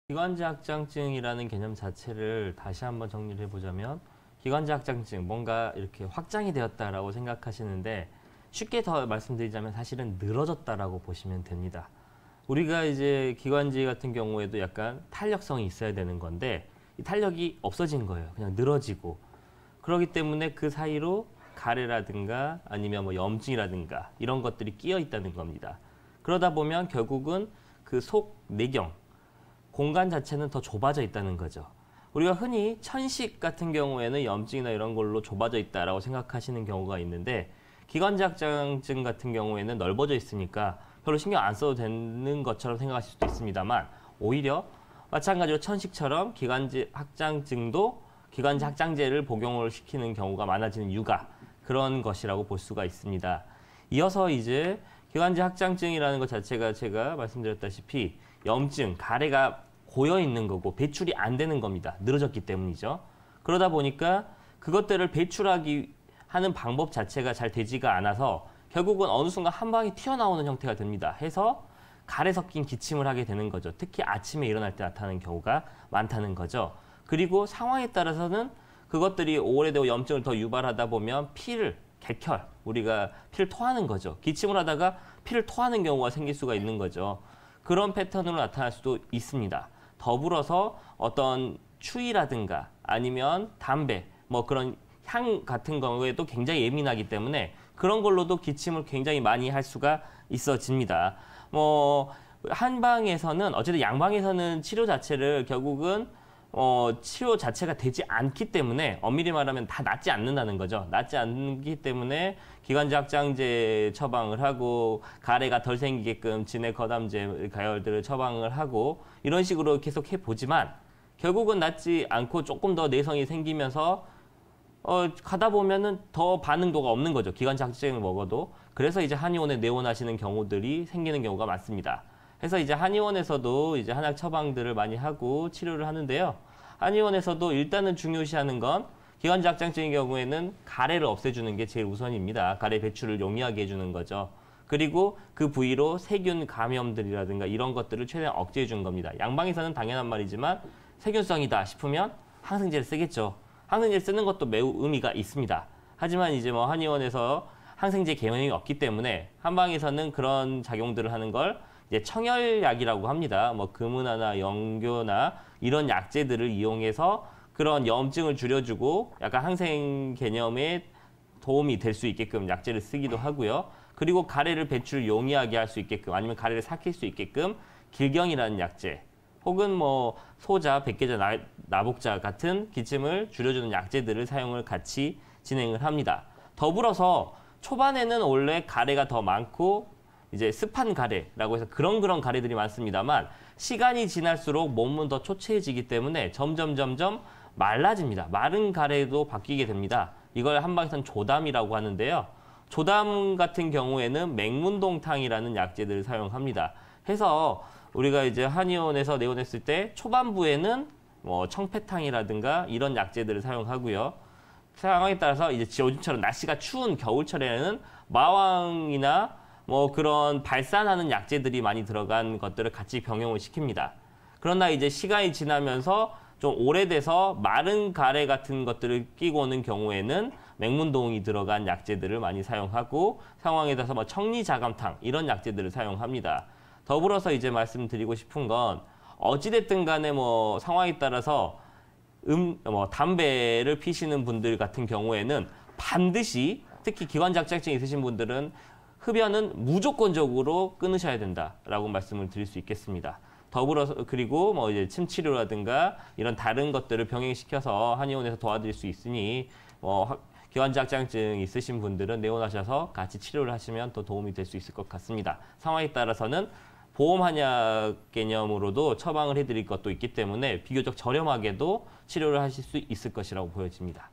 기관지 확장증이라는 개념 자체를 다시 한번 정리를 해보자면 기관지 확장증, 뭔가 이렇게 확장이 되었다라고 생각하시는데 쉽게 더 말씀드리자면 사실은 늘어졌다라고 보시면 됩니다. 우리가 이제 기관지 같은 경우에도 약간 탄력성이 있어야 되는 건데 이 탄력이 없어진 거예요. 그냥 늘어지고. 그렇기 때문에 그 사이로 가래라든가 아니면 뭐 염증이라든가 이런 것들이 끼어 있다는 겁니다. 그러다 보면 결국은 그 속 내경, 공간 자체는 더 좁아져 있다는 거죠. 우리가 흔히 천식 같은 경우에는 염증이나 이런 걸로 좁아져 있다라고 생각하시는 경우가 있는데 기관지 확장증 같은 경우에는 넓어져 있으니까 별로 신경 안 써도 되는 것처럼 생각하실 수도 있습니다만 오히려 마찬가지로 천식처럼 기관지 확장증도 기관지 확장제를 복용을 시키는 경우가 많아지는 이유가 그런 것이라고 볼 수가 있습니다. 이어서 이제 기관지 확장증이라는 것 자체가 제가 말씀드렸다시피 염증, 가래가 고여 있는 거고 배출이 안 되는 겁니다. 늘어졌기 때문이죠. 그러다 보니까 그것들을 배출하기 하는 방법 자체가 잘 되지가 않아서 결국은 어느 순간 한 방에 튀어나오는 형태가 됩니다. 해서 가래 섞인 기침을 하게 되는 거죠. 특히 아침에 일어날 때 나타나는 경우가 많다는 거죠. 그리고 상황에 따라서는 그것들이 오래되고 염증을 더 유발하다 보면 피를, 객혈, 우리가 피를 토하는 거죠. 기침을 하다가 피를 토하는 경우가 생길 수가 있는 거죠. 그런 패턴으로 나타날 수도 있습니다. 더불어서 어떤 추위라든가 아니면 담배, 뭐 그런 향 같은 경우에도 굉장히 예민하기 때문에 그런 걸로도 기침을 굉장히 많이 할 수가 있어집니다. 뭐 한방에서는 어쨌든 양방에서는 치료 자체를 결국은 치료 자체가 되지 않기 때문에 엄밀히 말하면 다 낫지 않는다는 거죠. 낫지 않기 때문에 기관지 확장제 처방을 하고 가래가 덜 생기게끔 진해 거담제 가열들을 처방을 하고 이런 식으로 계속 해보지만 결국은 낫지 않고 조금 더 내성이 생기면서 가다 보면은 더 반응도가 없는 거죠. 기관지 확장제를 먹어도. 그래서 이제 한의원에 내원하시는 경우들이 생기는 경우가 많습니다. 그래서 이제 한의원에서도 이제 한약 처방들을 많이 하고 치료를 하는데요. 한의원에서도 일단은 중요시하는 건 기관지 확장증의 경우에는 가래를 없애주는 게 제일 우선입니다. 가래 배출을 용이하게 해주는 거죠. 그리고 그 부위로 세균 감염들이라든가 이런 것들을 최대한 억제해 준 겁니다. 양방에서는 당연한 말이지만 세균성이다 싶으면 항생제를 쓰겠죠. 항생제를 쓰는 것도 매우 의미가 있습니다. 하지만 이제 뭐 한의원에서 항생제 개념이 없기 때문에 한방에서는 그런 작용들을 하는 걸 이제 청열약이라고 합니다. 뭐 금은화나 영교나 이런 약재들을 이용해서 그런 염증을 줄여주고 약간 항생 개념에 도움이 될 수 있게끔 약재를 쓰기도 하고요. 그리고 가래를 배출 용이하게 할 수 있게끔 아니면 가래를 삭힐 수 있게끔 길경이라는 약재 혹은 뭐 소자, 백계자, 나복자 같은 기침을 줄여주는 약재들을 사용을 같이 진행을 합니다. 더불어서 초반에는 원래 가래가 더 많고 이제 습한 가래라고 해서 그런 가래들이 많습니다만 시간이 지날수록 몸은 더 초췌해지기 때문에 점점 말라집니다. 마른 가래도 바뀌게 됩니다. 이걸 한방에서는 조담이라고 하는데요. 조담 같은 경우에는 맹문동탕이라는 약재들을 사용합니다. 해서 우리가 이제 한의원에서 내원했을 때 초반부에는 뭐 청패탕이라든가 이런 약재들을 사용하고요. 상황에 따라서 이제 요즘처럼 날씨가 추운 겨울철에는 마왕이나 뭐 그런 발산하는 약재들이 많이 들어간 것들을 같이 병용을 시킵니다. 그러나 이제 시간이 지나면서 좀 오래돼서 마른 가래 같은 것들을 끼고 오는 경우에는 맹문동이 들어간 약재들을 많이 사용하고 상황에 따라서 뭐 청리자감탕 이런 약재들을 사용합니다. 더불어서 이제 말씀드리고 싶은 건 어찌됐든 간에 뭐 상황에 따라서 담배를 피시는 분들 같은 경우에는 반드시 특히 기관지 확장증 있으신 분들은 흡연은 무조건적으로 끊으셔야 된다라고 말씀을 드릴 수 있겠습니다. 더불어서 그리고 뭐 이제 침 치료라든가 이런 다른 것들을 병행시켜서 한의원에서 도와드릴 수 있으니 기관지 확장증 있으신 분들은 내원하셔서 같이 치료를 하시면 더 도움이 될 수 있을 것 같습니다. 상황에 따라서는 보험 한약 개념으로도 처방을 해드릴 것도 있기 때문에 비교적 저렴하게도 치료를 하실 수 있을 것이라고 보여집니다.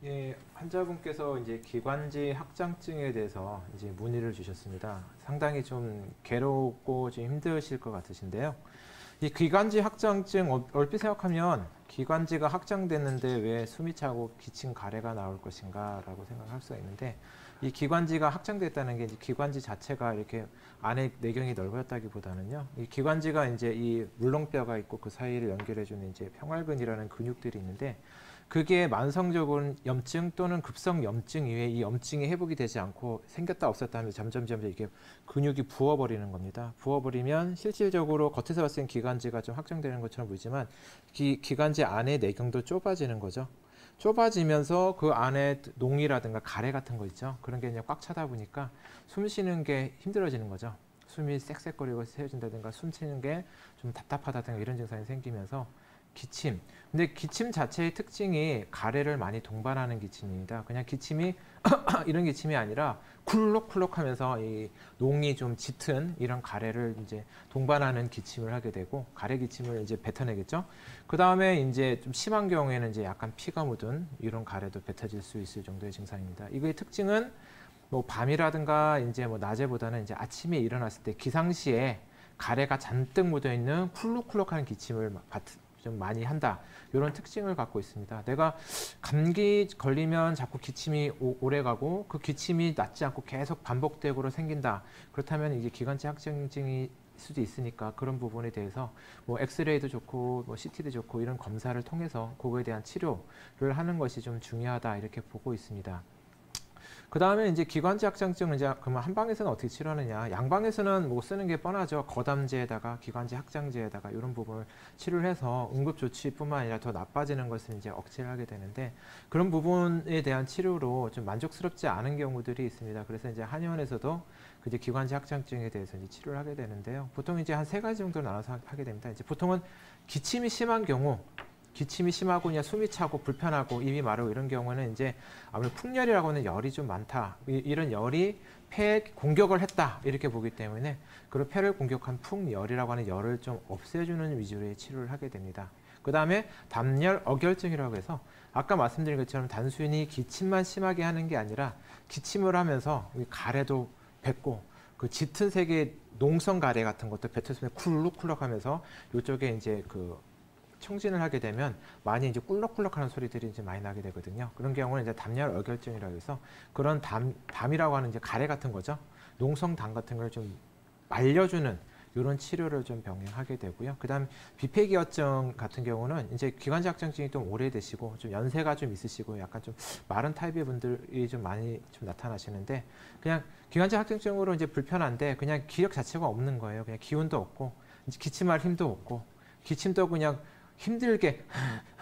예, 환자분께서 이제 기관지 확장증에 대해서 이제 문의를 주셨습니다. 상당히 좀 괴롭고 좀 힘드실 것 같으신데요. 이 기관지 확장증 얼핏 생각하면 기관지가 확장됐는데 왜 숨이 차고 기침 가래가 나올 것인가라고 생각할 수가 있는데 이 기관지가 확장됐다는 게 이제 기관지 자체가 이렇게 안에 내경이 넓어졌다기보다는요. 이 기관지가 이제 이 물렁뼈가 있고 그 사이를 연결해주는 이제 평활근이라는 근육들이 있는데 그게 만성적인 염증 또는 급성 염증 이후에 이 염증이 회복이 되지 않고 생겼다 없었다 하면서 점점 이게 근육이 부어버리는 겁니다. 부어버리면 실질적으로 겉에서 봤을 땐 기관지가 좀 확장되는 것처럼 보이지만 기관지 안에 내경도 좁아지는 거죠. 좁아지면서 그 안에 농이라든가 가래 같은 거 있죠. 그런 게 이제 꽉 차다 보니까 숨 쉬는 게 힘들어지는 거죠. 숨이 쌕쌕거리고 세워진다든가 숨 쉬는 게 좀 답답하다든가 이런 증상이 생기면서 기침. 근데 기침 자체의 특징이 가래를 많이 동반하는 기침입니다. 그냥 기침이 이런 기침이 아니라 쿨럭쿨럭 하면서 이 농이 좀 짙은 이런 가래를 이제 동반하는 기침을 하게 되고 가래 기침을 이제 뱉어내겠죠. 그 다음에 이제 좀 심한 경우에는 이제 약간 피가 묻은 이런 가래도 뱉어질 수 있을 정도의 증상입니다. 이거의 특징은 뭐 밤이라든가 이제 뭐 낮에보다는 이제 아침에 일어났을 때 기상시에 가래가 잔뜩 묻어 있는 쿨룩쿨룩하는 기침을 좀 많이 한다. 이런 특징을 갖고 있습니다. 내가 감기 걸리면 자꾸 기침이 오래 가고 그 기침이 낫지 않고 계속 반복되고 생긴다. 그렇다면 이게 기관지 확장증이 수도 있으니까 그런 부분에 대해서 뭐 엑스레이도 좋고 뭐 CT도 좋고 이런 검사를 통해서 그거에 대한 치료를 하는 것이 좀 중요하다 이렇게 보고 있습니다. 그 다음에 이제 기관지 확장증은 이제 그러면 한방에서는 어떻게 치료하느냐? 양방에서는 뭐 쓰는 게 뻔하죠. 거담제에다가 기관지 확장제에다가 이런 부분을 치료를 해서 응급 조치뿐만 아니라 더 나빠지는 것을 이제 억제를 하게 되는데 그런 부분에 대한 치료로 좀 만족스럽지 않은 경우들이 있습니다. 그래서 이제 한의원에서도 그 이제 기관지 확장증에 대해서 이제 치료를 하게 되는데요. 보통 이제 한 3가지 정도 나눠서 하게 됩니다. 이제 보통은 기침이 심한 경우 기침이 심하고 그냥 숨이 차고 불편하고 입이 마르고 이런 경우는 이제 아무래도 풍열이라고 하는 열이 좀 많다. 이런 열이 폐에 공격을 했다. 이렇게 보기 때문에 그런 폐를 공격한 풍열이라고 하는 열을 좀 없애주는 위주로의 치료를 하게 됩니다. 그 다음에 담열 어결증이라고 해서 아까 말씀드린 것처럼 단순히 기침만 심하게 하는 게 아니라 기침을 하면서 가래도 뱉고 그 짙은 색의 농성 가래 같은 것도 뱉었으면 쿨룩쿨룩 하면서 이쪽에 이제 그 청진을 하게 되면 많이 이제 꿀럭꿀럭하는 소리들이 이제 많이 나게 되거든요. 그런 경우는 이제 담열 어결증이라고 해서 그런 담이라고 하는 이제 가래 같은 거죠. 농성담 같은 걸 좀 말려주는 이런 치료를 좀 병행하게 되고요. 그다음 비폐기혈증 같은 경우는 이제 기관지 확장증이 좀 오래되시고 좀 연세가 좀 있으시고 약간 좀 마른 타입의 분들이 좀 많이 좀 나타나시는데 그냥 기관지 확장증으로 이제 불편한데 그냥 기력 자체가 없는 거예요. 그냥 기운도 없고 이제 기침할 힘도 없고 기침도 그냥 힘들게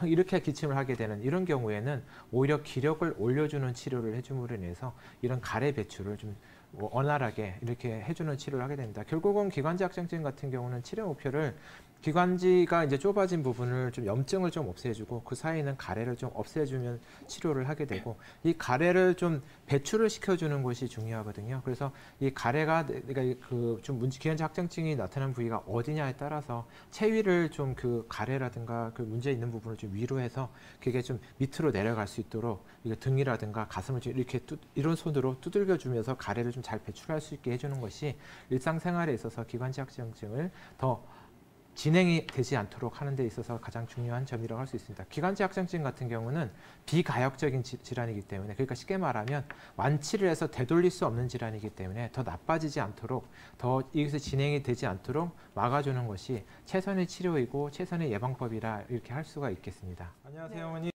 이렇게 기침을 하게 되는 이런 경우에는 오히려 기력을 올려주는 치료를 해줌으로 인해서 이런 가래 배출을 좀 원활하게 이렇게 해주는 치료를 하게 됩니다. 결국은 기관지 확장증 같은 경우는 치료 목표를 기관지가 이제 좁아진 부분을 좀 염증을 좀 없애주고 그 사이에 있는 가래를 좀 없애주면 치료를 하게 되고 이 가래를 좀 배출을 시켜주는 것이 중요하거든요. 그래서 이 가래가 그러니까 그 좀 기관지 확장증이 나타난 부위가 어디냐에 따라서 체위를 좀 그 가래라든가 그 문제 있는 부분을 좀 위로 해서 그게 좀 밑으로 내려갈 수 있도록 이거 등이라든가 가슴을 좀 이렇게 이런 손으로 두들겨 주면서 가래를 좀 잘 배출할 수 있게 해주는 것이 일상생활에 있어서 기관지 확장증을 더 진행이 되지 않도록 하는 데 있어서 가장 중요한 점이라고 할 수 있습니다. 기관지 확장증 같은 경우는 비가역적인 질환이기 때문에 그러니까 쉽게 말하면 완치를 해서 되돌릴 수 없는 질환이기 때문에 더 나빠지지 않도록 더 여기서 진행이 되지 않도록 막아주는 것이 최선의 치료이고 최선의 예방법이라 이렇게 할 수가 있겠습니다. 안녕하세요, 어머니.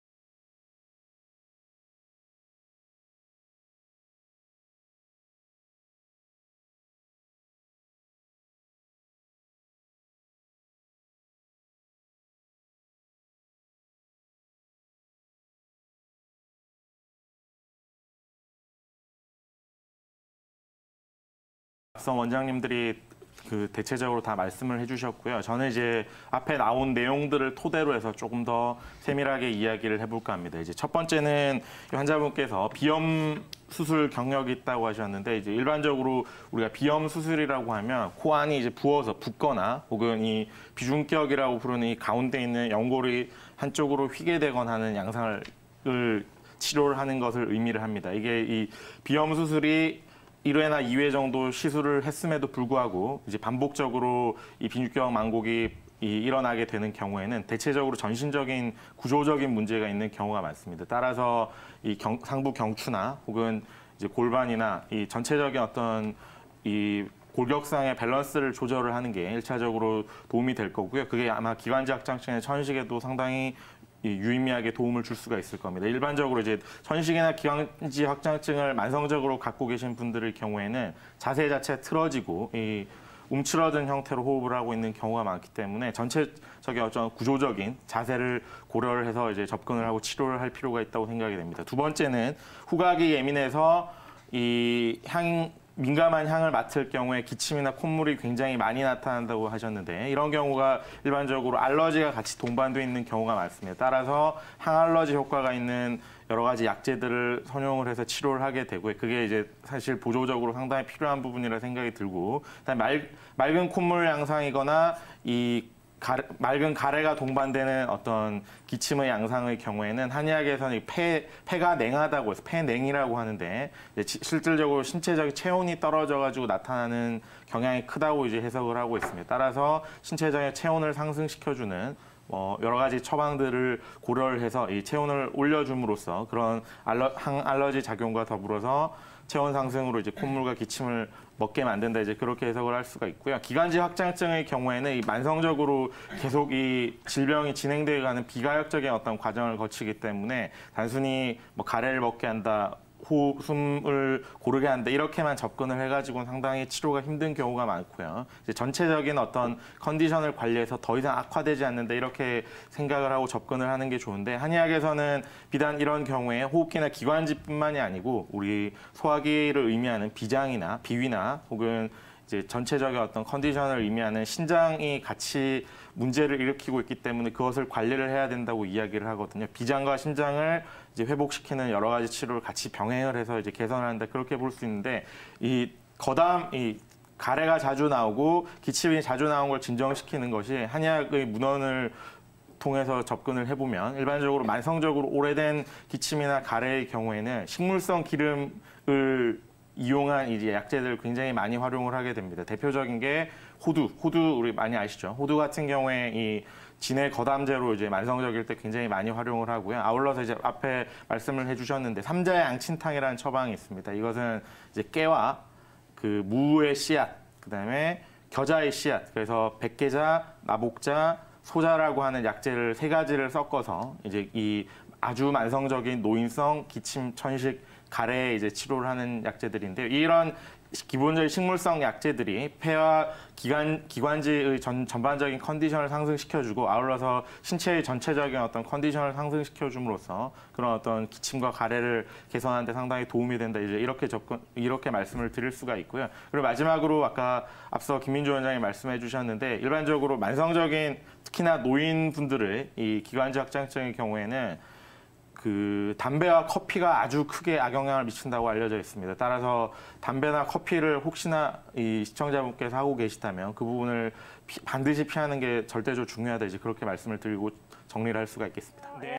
앞선 원장님들이 그 대체적으로 다 말씀을 해주셨고요. 저는 이제 앞에 나온 내용들을 토대로 해서 조금 더 세밀하게 이야기를 해볼까 합니다. 이제 첫 번째는 환자분께서 비염 수술 경력이 있다고 하셨는데 이제 일반적으로 우리가 비염 수술이라고 하면 코 안이 이제 부어서 붓거나 혹은 이 비중격이라고 부르는 이 가운데 있는 연골이 한쪽으로 휘게 되거나 하는 양상을 치료를 하는 것을 의미를 합니다. 이게 이 비염 수술이 1회나 2회 정도 시술을 했음에도 불구하고 이제 반복적으로 이 빈집경 망곡이 일어나게 되는 경우에는 대체적으로 전신적인 구조적인 문제가 있는 경우가 많습니다. 따라서 이 상부 경추나 혹은 이제 골반이나 이 전체적인 어떤 이 골격상의 밸런스를 조절을 하는 게 1차적으로 도움이 될 거고요. 그게 아마 기관지 확장증의 천식에도 상당히 유의미하게 도움을 줄 수가 있을 겁니다. 일반적으로 이제 천식이나 기관지 확장증을 만성적으로 갖고 계신 분들의 경우에는 자세 자체 틀어지고 이 움츠러든 형태로 호흡을 하고 있는 경우가 많기 때문에 전체적인 어떤 구조적인 자세를 고려를 해서 이제 접근을 하고 치료를 할 필요가 있다고 생각이 됩니다. 두 번째는 후각이 예민해서 이 민감한 향을 맡을 경우에 기침이나 콧물이 굉장히 많이 나타난다고 하셨는데 이런 경우가 일반적으로 알러지가 같이 동반되어 있는 경우가 많습니다. 따라서 항알러지 효과가 있는 여러 가지 약제들을 선용을 해서 치료를 하게 되고요. 그게 이제 사실 보조적으로 상당히 필요한 부분이라 생각이 들고, 그다음에 맑은 콧물 양상이거나 이 맑은 가래가 동반되는 어떤 기침의 양상의 경우에는 한의학에서는 이 폐가 냉하다고 해서 폐냉이라고 하는데 실질적으로 신체적인 체온이 떨어져가지고 나타나는 경향이 크다고 이제 해석을 하고 있습니다. 따라서 신체적인 체온을 상승시켜주는 여러 가지 처방들을 고려를 해서 이 체온을 올려줌으로써 그런 항알러지 작용과 더불어서 체온 상승으로 이제 콧물과 기침을 먹게 만든다, 이제 그렇게 해석을 할 수가 있고요. 기관지 확장증의 경우에는 이 만성적으로 계속 이 질병이 진행되어 가는 비가역적인 어떤 과정을 거치기 때문에 단순히 뭐 가래를 먹게 한다, 숨을 고르게 한다 이렇게만 접근을 해가지고는 상당히 치료가 힘든 경우가 많고요. 이제 전체적인 어떤 컨디션을 관리해서 더 이상 악화되지 않는다 이렇게 생각을 하고 접근을 하는 게 좋은데, 한의학에서는 비단 이런 경우에 호흡기나 기관지뿐만이 아니고 우리 소화기를 의미하는 비장이나 비위나 혹은 이제 전체적인 어떤 컨디션을 의미하는 신장이 같이 문제를 일으키고 있기 때문에 그것을 관리를 해야 된다고 이야기를 하거든요. 비장과 신장을 이제 회복시키는 여러 가지 치료를 같이 병행을 해서 이제 개선한다, 그렇게 볼 수 있는데, 이 가래가 자주 나오고 기침이 자주 나온 걸 진정시키는 것이 한의학의 문헌을 통해서 접근을 해보면 일반적으로 만성적으로 오래된 기침이나 가래의 경우에는 식물성 기름을 이용한 이제 약재들을 굉장히 많이 활용을 하게 됩니다. 대표적인 게 호두 우리 많이 아시죠? 호두 같은 경우에 이 진해 거담제로 이제 만성적일 때 굉장히 많이 활용을 하고요. 아울러서 이제 앞에 말씀을 해주셨는데 삼자의 양친탕이라는 처방이 있습니다. 이것은 이제 깨와 그 무의 씨앗, 그다음에 겨자의 씨앗, 그래서 백계자, 나복자, 소자라고 하는 약재를 세 가지를 섞어서 이제 이 아주 만성적인 노인성 기침, 천식, 가래에 이제 치료를 하는 약재들인데요. 이런 기본적인 식물성 약재들이 폐와 기관지의 전반적인 컨디션을 상승시켜주고 아울러서 신체의 전체적인 어떤 컨디션을 상승시켜줌으로써 그런 어떤 기침과 가래를 개선하는 데 상당히 도움이 된다. 이제 이렇게 말씀을 드릴 수가 있고요. 그리고 마지막으로 아까 앞서 김민주 원장이 말씀해 주셨는데 일반적으로 만성적인 특히나 노인분들의 이 기관지 확장증의 경우에는 그 담배와 커피가 아주 크게 악영향을 미친다고 알려져 있습니다. 따라서 담배나 커피를 혹시나 이 시청자분께서 하고 계시다면 그 부분을 반드시 피하는 게 절대적으로 중요하다, 이제 그렇게 말씀을 드리고 정리를 할 수가 있겠습니다. 네.